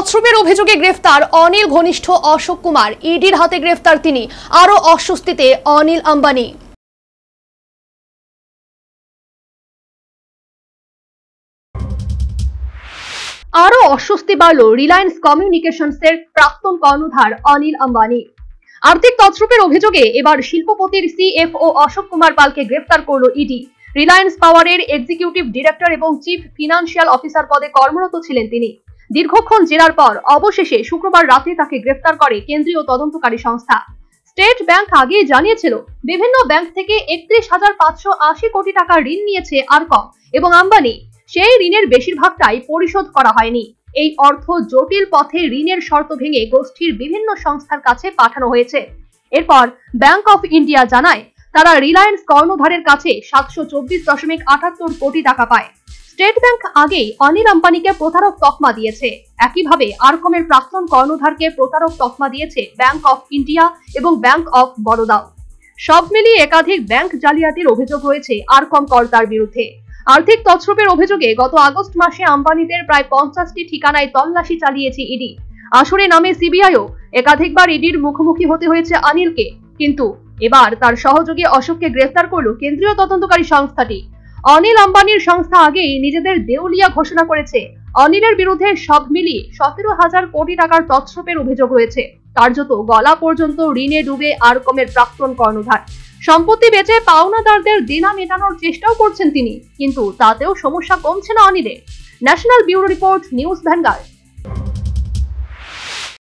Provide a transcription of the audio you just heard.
তছরূপের অভিযোগে গ্রেফতার অনিল ঘনিষ্ঠ অশোক কুমার। ইডির হাতে গ্রেফতার তিনি। আরো অস্বস্তিতে অনিল আম্বানি। আরো অস্বস্তি বাড়ল রিলায়েন্স কমিউনিকেশনসের প্রাক্তন কর্ণধার অনিল আম্বানি। আর্থিক তছরূপের অভিযোগে এবার শিল্পপতির সিএফও অশোক কুমার পালকে গ্রেফতার করল ইডি। রিলায়েন্স পাওয়ারের এক্সিকিউটিভ ডিরেক্টর এবং চিফ ফিনান্সিয়াল অফিসার পদে কর্মরত ছিলেন তিনি। দীর্ঘক্ষণ জেরার পর অবশেষে শুক্রবার রাতে তাকে গ্রেফতার করে কেন্দ্রীয় তদন্তকারী সংস্থা। স্টেট ব্যাংক আগেই জানিয়েছিল বিভিন্ন ব্যাংক থেকে 31,580 কোটি টাকা ঋণ নিয়েছে আরকম এবং আম্বানি। সেই ঋণের বেশিরভাগটাই পরিশোধ করা হয়নি। এই অর্থ জটিল পথে ঋণের শর্ত ভেঙে গোষ্ঠীর বিভিন্ন সংস্থার কাছে পাঠানো হয়েছে। এরপর ব্যাংক অফ ইন্ডিয়া জানায় তারা রিলায়েন্স কর্ণধারের কাছে 724.78 কোটি টাকা পায়। স্টেট ব্যাংক আগেই অনিল আম্বানিকে প্রতারক তকমা দিয়েছে। একইভাবে আরকমের প্রাক্তন কর্ণধারকে প্রতারক তকমা দিয়েছে ব্যাংক অফ ইন্ডিয়া এবং ব্যাংক অফ বরোদা। সব মিলিয়ে একাধিক ব্যাংক জালিয়াতির অভিযোগ রয়েছে আরকম কর্তার বিরুদ্ধে। আর্থিক তছরূপের অভিযোগে গত আগস্ট মাসে আম্বানিদের প্রায় 50টি ঠিকানায় তল্লাশি চালিয়েছে ইডি। আসরে নামে সিবিআইও। একাধিকবার ইডির মুখোমুখি হতে হয়েছে অনিলকে, কিন্তু এবার তার সহযোগী অশোককে গ্রেফতার করল কেন্দ্রীয় তদন্তকারী সংস্থাটি। অনিল আম্বানির সংস্থা আগেই নিজেদের দেউলিয়া ঘোষণা করেছে। অনিলের বিরুদ্ধে সব মিলিয়ে 17,000 কোটি টাকার তছরূপের অভিযোগ রয়েছে। কার্যত গলা পর্যন্ত ঋণে ডুবে আরকমের প্রাক্তন কর্ণধার। সম্পত্তি বেচে পাওনাদারদের দেনা মেটানোর চেষ্টাও করছেন তিনি, কিন্তু তাতেও সমস্যা কমছে না অনিলের। National bureau report, News vanguard.